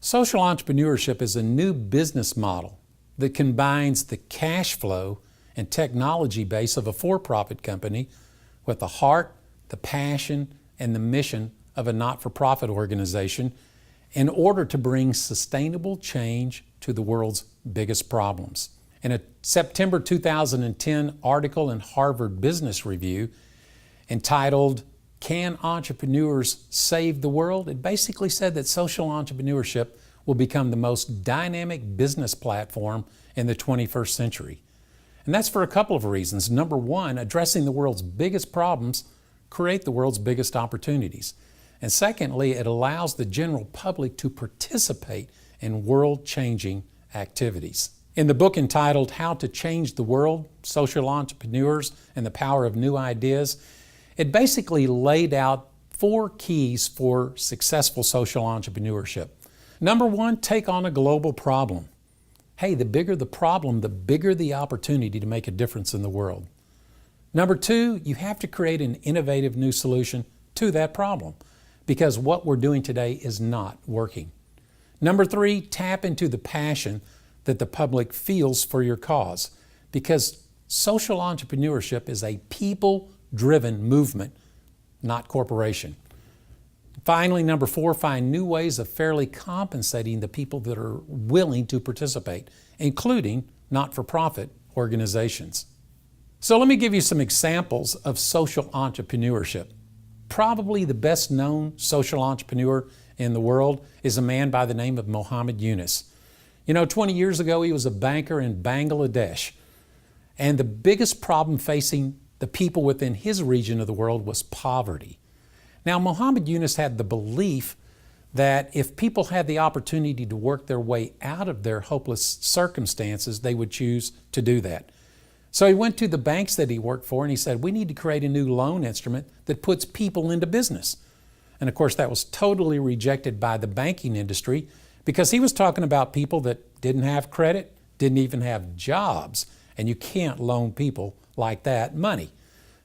Social entrepreneurship is a new business model that combines the cash flow and technology base of a for-profit company with the heart, the passion, and the mission of a not-for-profit organization in order to bring sustainable change to the world's biggest problems. In a September 2010 article in Harvard Business Review entitled, "Can Entrepreneurs Save the World?" it basically said that social entrepreneurship will become the most dynamic business platform in the 21st century. And that's for a couple of reasons. Number one, addressing the world's biggest problems create the world's biggest opportunities. And secondly, it allows the general public to participate in world-changing activities. In the book entitled How to Change the World, Social Entrepreneurs and the Power of New Ideas, it basically laid out 4 keys for successful social entrepreneurship. Number one, take on a global problem. Hey, the bigger the problem, the bigger the opportunity to make a difference in the world. Number two, you have to create an innovative new solution to that problem because what we're doing today is not working. Number three, tap into the passion that the public feels for your cause because social entrepreneurship is a people-driven movement, not corporation. Finally, number four, find new ways of fairly compensating the people that are willing to participate, including not-for-profit organizations. So let me give you some examples of social entrepreneurship. Probably the best known social entrepreneur in the world is a man by the name of Muhammad Yunus. 20 years ago, he was a banker in Bangladesh. And the biggest problem facing the people within his region of the world was poverty. Now, Muhammad Yunus had the belief that if people had the opportunity to work their way out of their hopeless circumstances, they would choose to do that. So he went to the banks that he worked for and he said, we need to create a new loan instrument that puts people into business. And of course, that was totally rejected by the banking industry because he was talking about people that didn't have credit, didn't even have jobs, and you can't loan people like that money.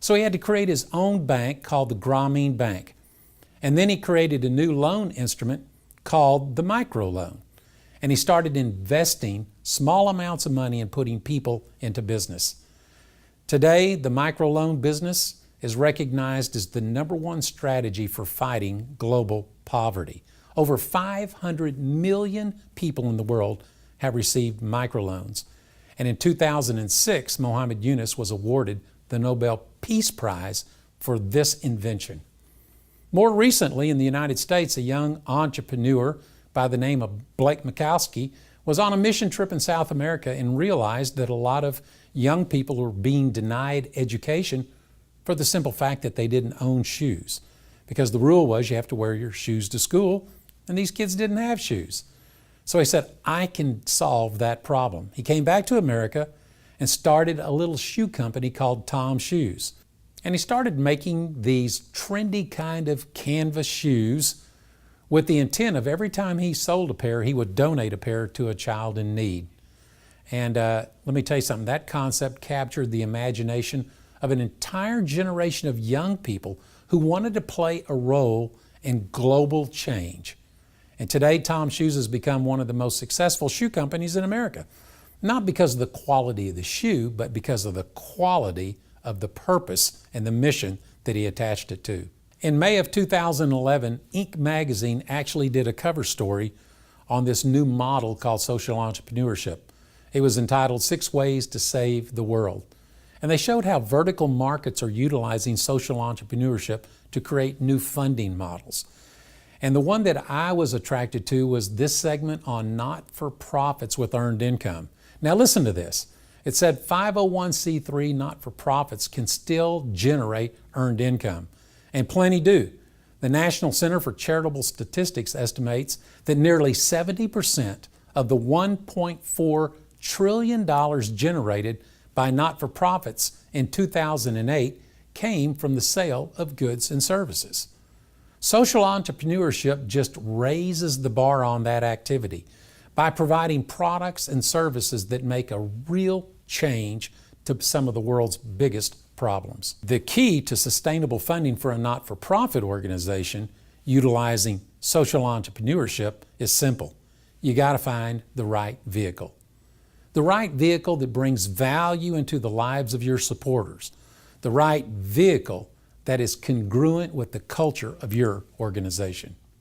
So he had to create his own bank called the Grameen Bank. And then he created a new loan instrument called the microloan. And he started investing small amounts of money and putting people into business. Today, the microloan business is recognized as the #1 strategy for fighting global poverty. Over 500 million people in the world have received microloans. And in 2006, Muhammad Yunus was awarded the Nobel Peace Prize for this invention. More recently, in the United States, a young entrepreneur by the name of Blake Mikowski was on a mission trip in South America and realized that a lot of young people were being denied education for the simple fact that they didn't own shoes. Because the rule was you have to wear your shoes to school, and these kids didn't have shoes. So he said, I can solve that problem. He came back to America and started a little shoe company called Tom's Shoes. And he started making these trendy kind of canvas shoes with the intent of every time he sold a pair, he would donate a pair to a child in need. And let me tell you something, that concept captured the imagination of an entire generation of young people who wanted to play a role in global change. And today, Tom's Shoes has become one of the most successful shoe companies in America. Not because of the quality of the shoe, but because of the quality of the purpose and the mission that he attached it to. In May of 2011, Inc. magazine actually did a cover story on this new model called social entrepreneurship. It was entitled 6 Ways to Save the World. And they showed how vertical markets are utilizing social entrepreneurship to create new funding models. And the one that I was attracted to was this segment on not-for-profits with earned income. Now listen to this. It said 501c3 not-for-profits can still generate earned income, and plenty do. The National Center for Charitable Statistics estimates that nearly 70% of the $1.4 trillion generated by not-for-profits in 2008 came from the sale of goods and services. Social entrepreneurship just raises the bar on that activity by providing products and services that make a real change to some of the world's biggest problems. The key to sustainable funding for a not-for-profit organization utilizing social entrepreneurship is simple. you got to find the right vehicle. The right vehicle that brings value into the lives of your supporters. The right vehicle that is congruent with the culture of your organization.